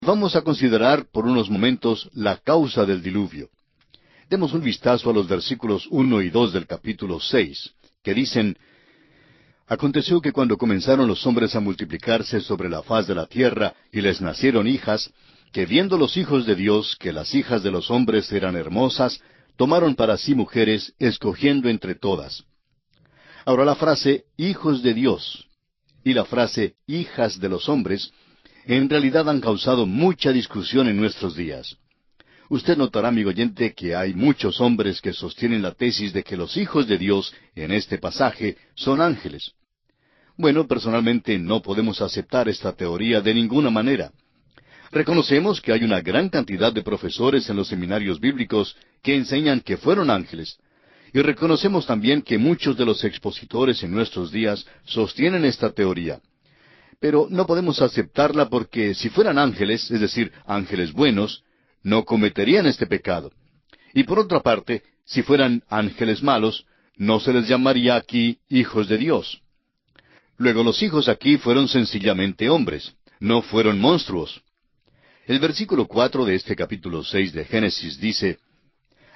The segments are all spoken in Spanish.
Vamos a considerar por unos momentos la causa del diluvio. Demos un vistazo a los versículos 1 y 2 del capítulo 6, que dicen: Aconteció que cuando comenzaron los hombres a multiplicarse sobre la faz de la tierra, y les nacieron hijas, que viendo los hijos de Dios que las hijas de los hombres eran hermosas, tomaron para sí mujeres, escogiendo entre todas. Ahora la frase hijos de Dios y la frase hijas de los hombres en realidad han causado mucha discusión en nuestros días. Usted notará, amigo oyente, que hay muchos hombres que sostienen la tesis de que los hijos de Dios en este pasaje son ángeles. Bueno, personalmente no podemos aceptar esta teoría de ninguna manera. Reconocemos que hay una gran cantidad de profesores en los seminarios bíblicos que enseñan que fueron ángeles. Y reconocemos también que muchos de los expositores en nuestros días sostienen esta teoría. Pero no podemos aceptarla porque si fueran ángeles, es decir, ángeles buenos, no cometerían este pecado. Y por otra parte, si fueran ángeles malos, no se les llamaría aquí hijos de Dios. Luego los hijos aquí fueron sencillamente hombres, no fueron monstruos. El versículo 4 de este capítulo 6 de Génesis dice: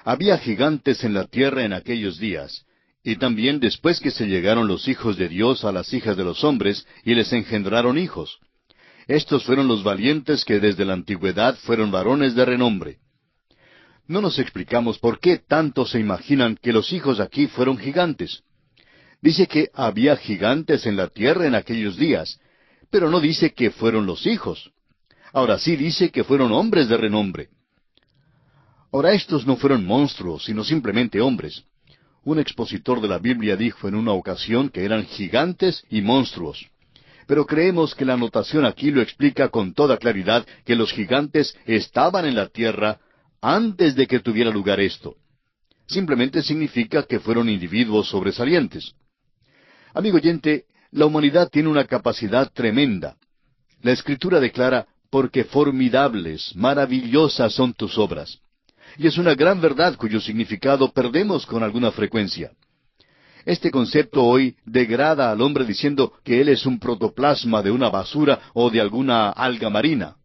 Había gigantes en la tierra en aquellos días, y también después que se llegaron los hijos de Dios a las hijas de los hombres, y les engendraron hijos. Estos fueron los valientes que desde la antigüedad fueron varones de renombre. No nos explicamos por qué tanto se imaginan que los hijos aquí fueron gigantes. Dice que había gigantes en la tierra en aquellos días, pero no dice que fueron los hijos. Ahora sí dice que fueron hombres de renombre. Ahora estos no fueron monstruos, sino simplemente hombres. Un expositor de la Biblia dijo en una ocasión que eran gigantes y monstruos. Pero creemos que la anotación aquí lo explica con toda claridad que los gigantes estaban en la tierra antes de que tuviera lugar esto. Simplemente significa que fueron individuos sobresalientes. Amigo oyente, la humanidad tiene una capacidad tremenda. La Escritura declara: porque formidables, maravillosas son tus obras. Y es una gran verdad cuyo significado perdemos con alguna frecuencia. Este concepto hoy degrada al hombre diciendo que él es un protoplasma de una basura o de alguna alga marina.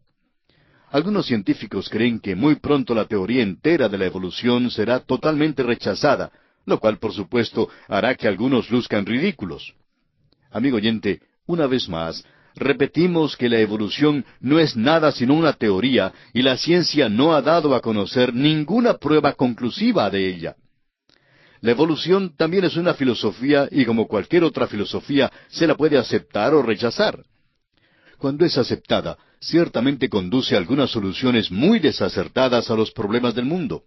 Algunos científicos creen que muy pronto la teoría entera de la evolución será totalmente rechazada, lo cual por supuesto hará que algunos luzcan ridículos. Amigo oyente, una vez más, repetimos que la evolución no es nada sino una teoría y la ciencia no ha dado a conocer ninguna prueba conclusiva de ella. La evolución también es una filosofía y como cualquier otra filosofía se la puede aceptar o rechazar. Cuando es aceptada, ciertamente conduce a algunas soluciones muy desacertadas a los problemas del mundo.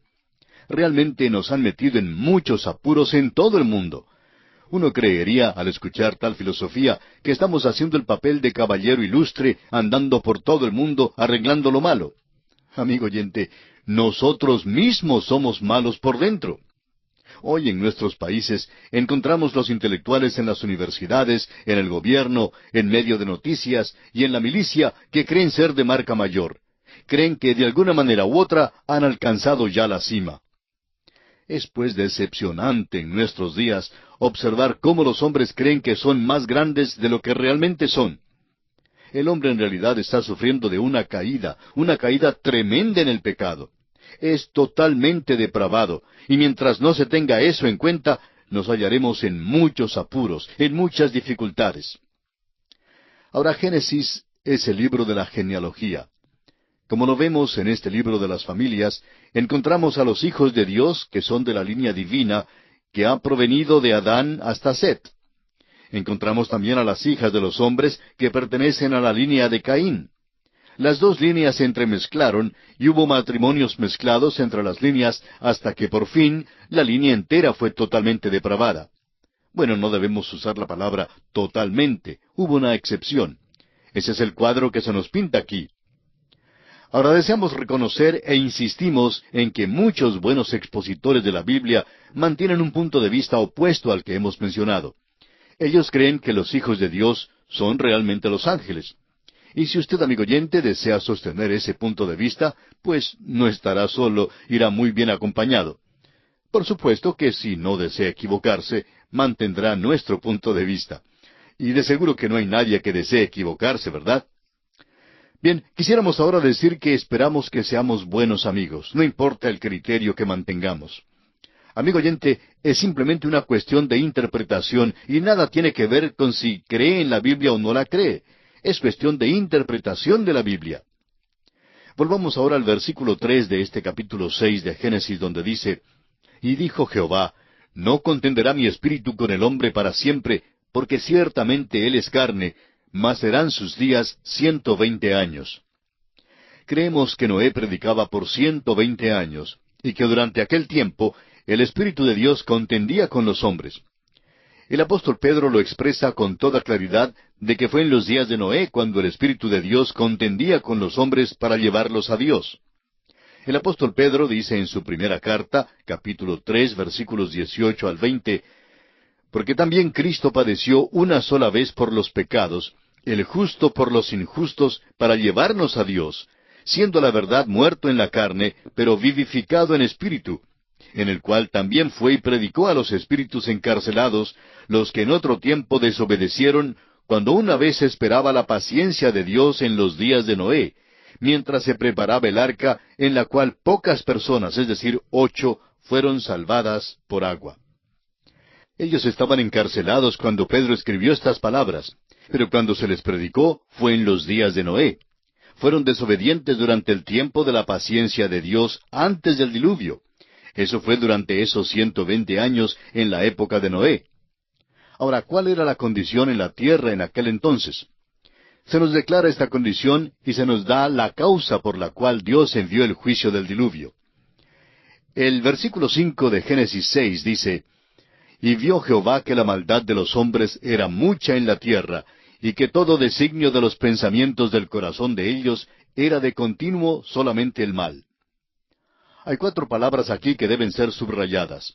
Realmente nos han metido en muchos apuros en todo el mundo. Uno creería, al escuchar tal filosofía, que estamos haciendo el papel de caballero ilustre, andando por todo el mundo arreglando lo malo. Amigo oyente, nosotros mismos somos malos por dentro. Hoy en nuestros países encontramos los intelectuales en las universidades, en el gobierno, en medio de noticias y en la milicia que creen ser de marca mayor. Creen que de alguna manera u otra han alcanzado ya la cima. Es pues decepcionante en nuestros días observar cómo los hombres creen que son más grandes de lo que realmente son. El hombre en realidad está sufriendo de una caída tremenda en el pecado. Es totalmente depravado, y mientras no se tenga eso en cuenta, nos hallaremos en muchos apuros, en muchas dificultades. Ahora, Génesis es el libro de la genealogía. Como lo vemos en este libro de las familias, encontramos a los hijos de Dios que son de la línea divina, que ha provenido de Adán hasta Set. Encontramos también a las hijas de los hombres que pertenecen a la línea de Caín. Las dos líneas se entremezclaron y hubo matrimonios mezclados entre las líneas hasta que por fin la línea entera fue totalmente depravada. Bueno, no debemos usar la palabra totalmente, hubo una excepción. Ese es el cuadro que se nos pinta aquí. Ahora deseamos reconocer e insistimos en que muchos buenos expositores de la Biblia mantienen un punto de vista opuesto al que hemos mencionado. Ellos creen que los hijos de Dios son realmente los ángeles. Y si usted, amigo oyente, desea sostener ese punto de vista, pues no estará solo, irá muy bien acompañado. Por supuesto que si no desea equivocarse, mantendrá nuestro punto de vista. Y de seguro que no hay nadie que desee equivocarse, ¿verdad? Bien, quisiéramos ahora decir que esperamos que seamos buenos amigos, no importa el criterio que mantengamos. Amigo oyente, es simplemente una cuestión de interpretación y nada tiene que ver con si cree en la Biblia o no la cree. Es cuestión de interpretación de la Biblia. Volvamos ahora al versículo 3 de este capítulo 6 de Génesis, donde dice, Y dijo Jehová, No contenderá mi espíritu con el hombre para siempre, porque ciertamente él es carne, mas serán sus días 120 años. Creemos que Noé predicaba por 120 años, y que durante aquel tiempo el Espíritu de Dios contendía con los hombres. El apóstol Pedro lo expresa con toda claridad de que fue en los días de Noé cuando el Espíritu de Dios contendía con los hombres para llevarlos a Dios. El apóstol Pedro dice en su primera carta, capítulo 3, versículos 18 al 20, Porque también Cristo padeció una sola vez por los pecados, el justo por los injustos, para llevarnos a Dios, siendo la verdad muerto en la carne, pero vivificado en espíritu, en el cual también fue y predicó a los espíritus encarcelados, los que en otro tiempo desobedecieron, cuando una vez esperaba la paciencia de Dios en los días de Noé, mientras se preparaba el arca, en la cual pocas personas, es decir, 8, fueron salvadas por agua. Ellos estaban encarcelados cuando Pedro escribió estas palabras, pero cuando se les predicó fue en los días de Noé. Fueron desobedientes durante el tiempo de la paciencia de Dios antes del diluvio. Eso fue durante esos 120 años en la época de Noé. Ahora, ¿cuál era la condición en la tierra en aquel entonces? Se nos declara esta condición y se nos da la causa por la cual Dios envió el juicio del diluvio. El versículo 5 de Génesis 6 dice, Y vio Jehová que la maldad de los hombres era mucha en la tierra, y que todo designio de los pensamientos del corazón de ellos era de continuo solamente el mal. Hay 4 palabras aquí que deben ser subrayadas.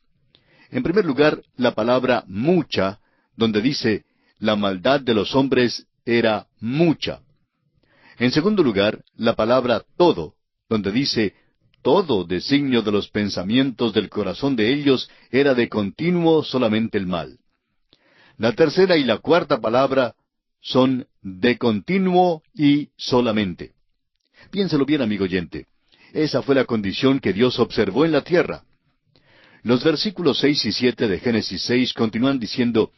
En primer lugar, la palabra mucha, donde dice, la maldad de los hombres era mucha. En segundo lugar, la palabra todo, donde dice, todo designio de los pensamientos del corazón de ellos era de continuo solamente el mal. La tercera y la cuarta palabra son de continuo y solamente. Piénselo bien, amigo oyente. Esa fue la condición que Dios observó en la tierra. Los versículos 6 y 7 de Génesis 6 continúan diciendo,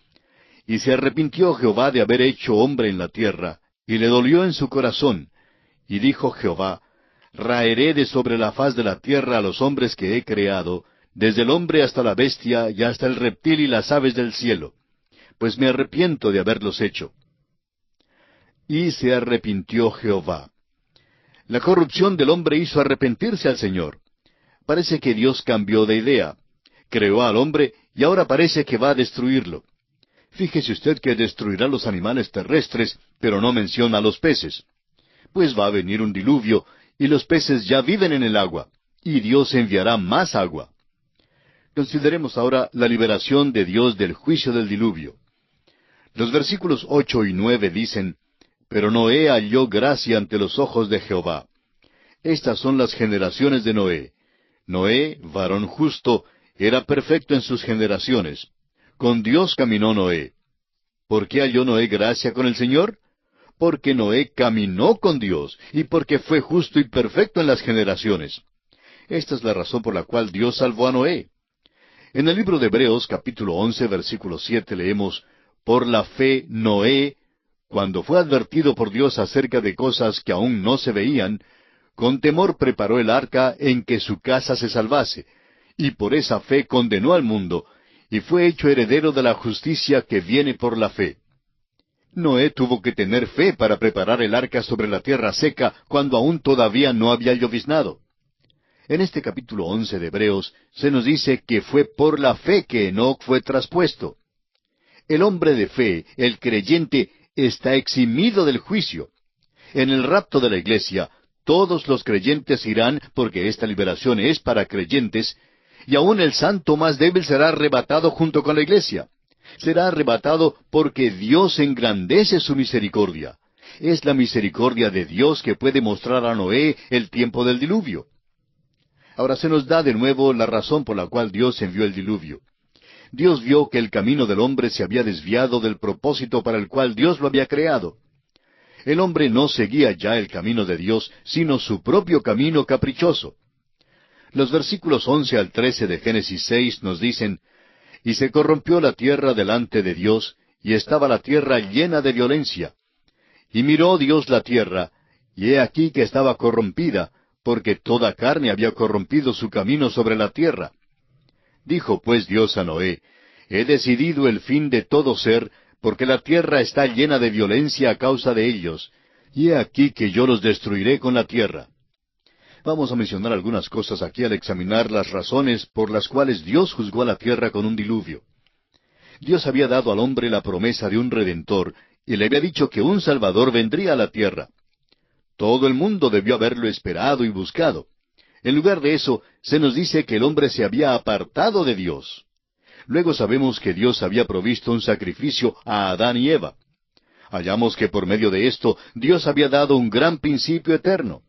Y se arrepintió Jehová de haber hecho hombre en la tierra, y le dolió en su corazón. Y dijo Jehová, Raeré de sobre la faz de la tierra a los hombres que he creado, desde el hombre hasta la bestia, y hasta el reptil y las aves del cielo, pues me arrepiento de haberlos hecho. Y se arrepintió Jehová. La corrupción del hombre hizo arrepentirse al Señor. Parece que Dios cambió de idea. Creó al hombre y ahora parece que va a destruirlo. Fíjese usted que destruirá los animales terrestres, pero no menciona a los peces. Pues va a venir un diluvio, y los peces ya viven en el agua, y Dios enviará más agua. Consideremos ahora la liberación de Dios del juicio del diluvio. Los versículos 8 y 9 dicen, Pero Noé halló gracia ante los ojos de Jehová. Estas son las generaciones de Noé. Noé, varón justo, era perfecto en sus generaciones. Con Dios caminó Noé. ¿Por qué halló Noé gracia con el Señor? Porque Noé caminó con Dios, y porque fue justo y perfecto en las generaciones. Esta es la razón por la cual Dios salvó a Noé. En el libro de Hebreos, capítulo 11, versículo 7, leemos, Por la fe Noé, cuando fue advertido por Dios acerca de cosas que aún no se veían, con temor preparó el arca en que su casa se salvase, y por esa fe condenó al mundo, y fue hecho heredero de la justicia que viene por la fe. Noé tuvo que tener fe para preparar el arca sobre la tierra seca cuando aún todavía no había lloviznado. En este capítulo 11 de Hebreos se nos dice que fue por la fe que Enoc fue traspuesto. El hombre de fe, el creyente, está eximido del juicio. En el rapto de la iglesia, todos los creyentes irán porque esta liberación es para creyentes, y aún el santo más débil será arrebatado junto con la iglesia. Será arrebatado porque Dios engrandece su misericordia. Es la misericordia de Dios que puede mostrar a Noé el tiempo del diluvio. Ahora se nos da de nuevo la razón por la cual Dios envió el diluvio. Dios vio que el camino del hombre se había desviado del propósito para el cual Dios lo había creado. El hombre no seguía ya el camino de Dios, sino su propio camino caprichoso. Los versículos 11 al 13 de Génesis 6 nos dicen, «Y se corrompió la tierra delante de Dios, y estaba la tierra llena de violencia. Y miró Dios la tierra, y he aquí que estaba corrompida, porque toda carne había corrompido su camino sobre la tierra. Dijo pues Dios a Noé, He decidido el fin de todo ser, porque la tierra está llena de violencia a causa de ellos, y he aquí que yo los destruiré con la tierra». Vamos a mencionar algunas cosas aquí al examinar las razones por las cuales Dios juzgó a la tierra con un diluvio. Dios había dado al hombre la promesa de un Redentor, y le había dicho que un Salvador vendría a la tierra. Todo el mundo debió haberlo esperado y buscado. En lugar de eso, se nos dice que el hombre se había apartado de Dios. Luego sabemos que Dios había provisto un sacrificio a Adán y Eva. Hallamos que por medio de esto, Dios había dado un gran principio eterno.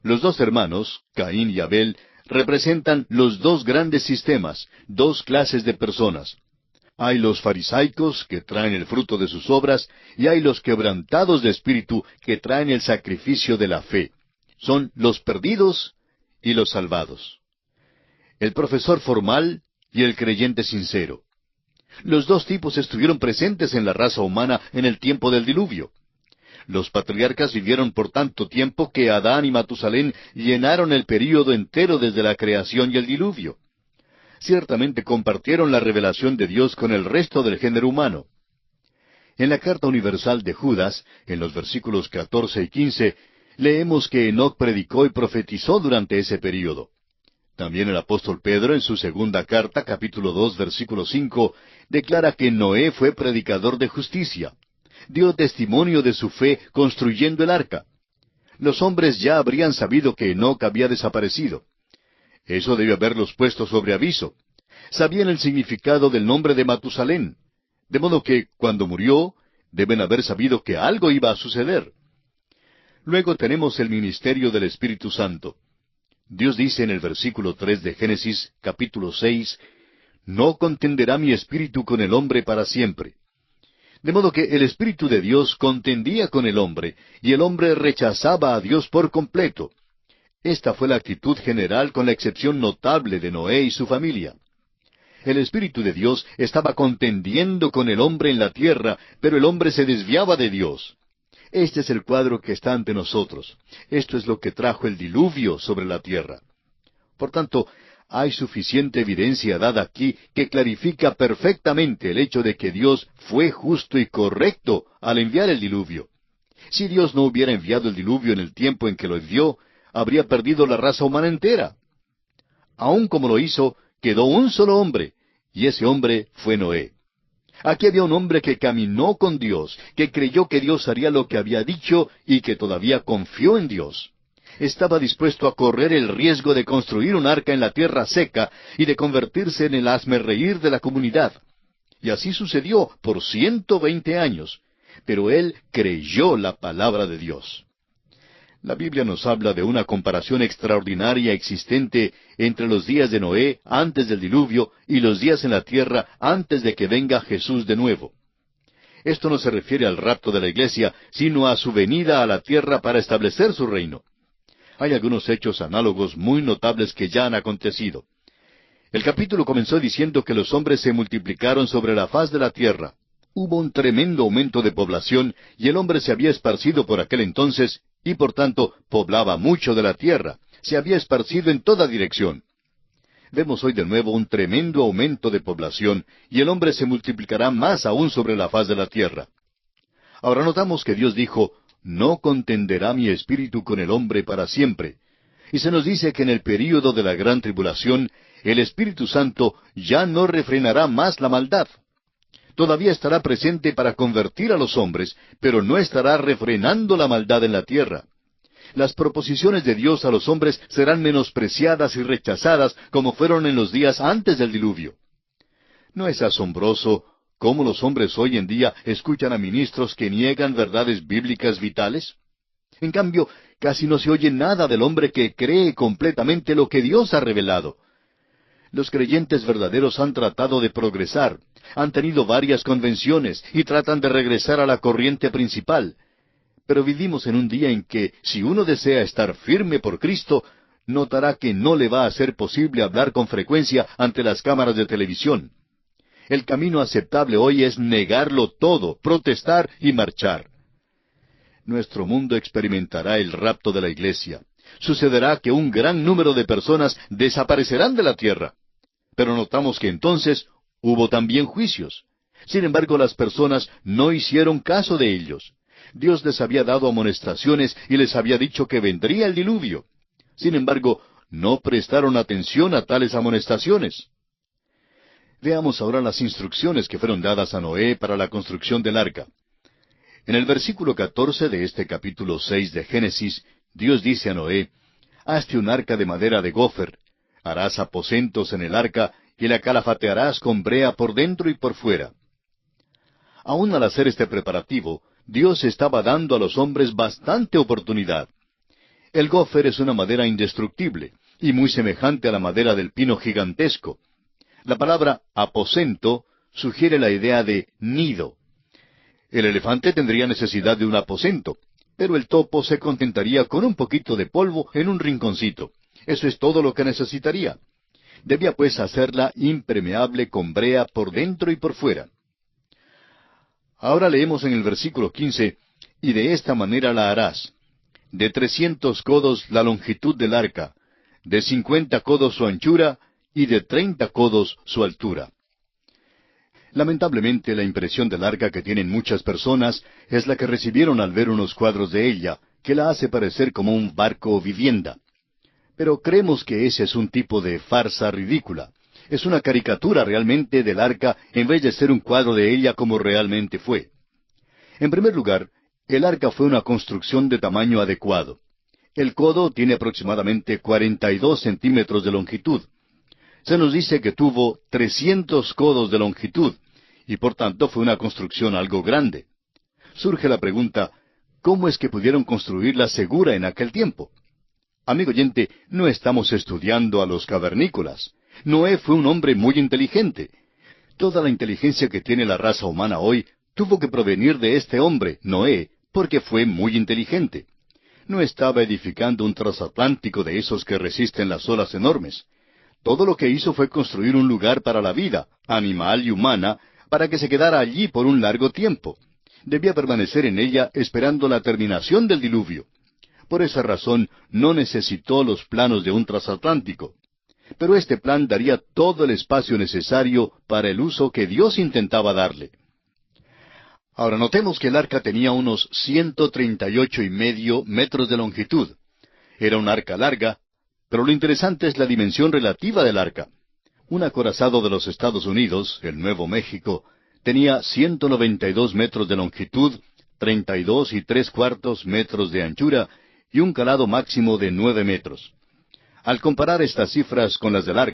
Los dos hermanos, Caín y Abel, representan los dos grandes sistemas, dos clases de personas. Hay los farisaicos, que traen el fruto de sus obras, y hay los quebrantados de espíritu, que traen el sacrificio de la fe. Son los perdidos y los salvados. El profesor formal y el creyente sincero. Los dos tipos estuvieron presentes en la raza humana en el tiempo del diluvio. Los patriarcas vivieron por tanto tiempo que Adán y Matusalén llenaron el período entero desde la creación y el diluvio. Ciertamente compartieron la revelación de Dios con el resto del género humano. En la carta universal de Judas, en los versículos 14 y 15, leemos que Enoc predicó y profetizó durante ese período. También el apóstol Pedro, en su segunda carta, capítulo 2, versículo 5, declara que Noé fue predicador de justicia. Dio testimonio de su fe construyendo el arca. Los hombres ya habrían sabido que Enoc había desaparecido. Eso debió haberlos puesto sobre aviso. Sabían el significado del nombre de Matusalén. De modo que, cuando murió, deben haber sabido que algo iba a suceder. Luego tenemos el ministerio del Espíritu Santo. Dios dice en el versículo 3 de Génesis, capítulo 6, «No contenderá mi espíritu con el hombre para siempre». De modo que el Espíritu de Dios contendía con el hombre, y el hombre rechazaba a Dios por completo. Esta fue la actitud general con la excepción notable de Noé y su familia. El Espíritu de Dios estaba contendiendo con el hombre en la tierra, pero el hombre se desviaba de Dios. Este es el cuadro que está ante nosotros. Esto es lo que trajo el diluvio sobre la tierra. Por tanto, hay suficiente evidencia dada aquí que clarifica perfectamente el hecho de que Dios fue justo y correcto al enviar el diluvio. Si Dios no hubiera enviado el diluvio en el tiempo en que lo envió, habría perdido la raza humana entera. Aun como lo hizo, quedó un solo hombre, y ese hombre fue Noé. Aquí había un hombre que caminó con Dios, que creyó que Dios haría lo que había dicho y que todavía confió en Dios. Estaba dispuesto a correr el riesgo de construir un arca en la tierra seca y de convertirse en el hazmerreír de la comunidad. Y así sucedió por 120 años. Pero él creyó la palabra de Dios. La Biblia nos habla de una comparación extraordinaria existente entre los días de Noé antes del diluvio y los días en la tierra antes de que venga Jesús de nuevo. Esto no se refiere al rapto de la iglesia, sino a su venida a la tierra para establecer su reino. Hay algunos hechos análogos muy notables que ya han acontecido. El capítulo comenzó diciendo que los hombres se multiplicaron sobre la faz de la tierra. Hubo un tremendo aumento de población y el hombre se había esparcido por aquel entonces y por tanto poblaba mucho de la tierra. Se había esparcido en toda dirección. Vemos hoy de nuevo un tremendo aumento de población y el hombre se multiplicará más aún sobre la faz de la tierra. Ahora notamos que Dios dijo, «No contenderá mi espíritu con el hombre para siempre». Y se nos dice que en el período de la gran tribulación, el Espíritu Santo ya no refrenará más la maldad. Todavía estará presente para convertir a los hombres, pero no estará refrenando la maldad en la tierra. Las proposiciones de Dios a los hombres serán menospreciadas y rechazadas como fueron en los días antes del diluvio. ¿No es asombroso cómo los hombres hoy en día escuchan a ministros que niegan verdades bíblicas vitales? En cambio, casi no se oye nada del hombre que cree completamente lo que Dios ha revelado. Los creyentes verdaderos han tratado de progresar, han tenido varias convenciones y tratan de regresar a la corriente principal. Pero vivimos en un día en que, si uno desea estar firme por Cristo, notará que no le va a ser posible hablar con frecuencia ante las cámaras de televisión. El camino aceptable hoy es negarlo todo, protestar y marchar. Nuestro mundo experimentará el rapto de la iglesia. Sucederá que un gran número de personas desaparecerán de la tierra. Pero notamos que entonces hubo también juicios. Sin embargo, las personas no hicieron caso de ellos. Dios les había dado amonestaciones y les había dicho que vendría el diluvio. Sin embargo, no prestaron atención a tales amonestaciones. Veamos ahora las instrucciones que fueron dadas a Noé para la construcción del arca. En el versículo 14 de este capítulo 6 de Génesis, Dios dice a Noé: «Hazte un arca de madera de gofer, harás aposentos en el arca, y la calafatearás con brea por dentro y por fuera». Aún al hacer este preparativo, Dios estaba dando a los hombres bastante oportunidad. El gofer es una madera indestructible, y muy semejante a la madera del pino gigantesco. La palabra aposento sugiere la idea de nido. El elefante tendría necesidad de un aposento, pero el topo se contentaría con un poquito de polvo en un rinconcito. Eso es todo lo que necesitaría. Debía pues hacerla impermeable con brea por dentro y por fuera. Ahora leemos en el versículo 15, «Y de esta manera la harás. De 300 codos la longitud del arca, de 50 codos su anchura, y de 30 codos su altura». Lamentablemente, la impresión del arca que tienen muchas personas es la que recibieron al ver unos cuadros de ella, que la hace parecer como un barco o vivienda. Pero creemos que ese es un tipo de farsa ridícula. Es una caricatura realmente del arca en vez de ser un cuadro de ella como realmente fue. En primer lugar, el arca fue una construcción de tamaño adecuado. El codo tiene aproximadamente 42 centímetros de longitud. Se nos dice que tuvo 300 codos de longitud, y por tanto fue una construcción algo grande. Surge la pregunta, ¿cómo es que pudieron construirla segura en aquel tiempo? Amigo oyente, no estamos estudiando a los cavernícolas. Noé fue un hombre muy inteligente. Toda la inteligencia que tiene la raza humana hoy tuvo que provenir de este hombre, Noé, porque fue muy inteligente. No estaba edificando un transatlántico de esos que resisten las olas enormes. Todo lo que hizo fue construir un lugar para la vida, animal y humana, para que se quedara allí por un largo tiempo. Debía permanecer en ella esperando la terminación del diluvio. Por esa razón no necesitó los planos de un transatlántico. Pero este plan daría todo el espacio necesario para el uso que Dios intentaba darle. Ahora notemos que el arca tenía unos 138,5 metros de longitud. Era un arca larga, pero lo interesante es la dimensión relativa del arca. Un acorazado de los Estados Unidos, el Nuevo México, tenía 192 metros de longitud, 32 3/4 metros de anchura y un calado máximo de 9 metros. Al comparar estas cifras con las del arca,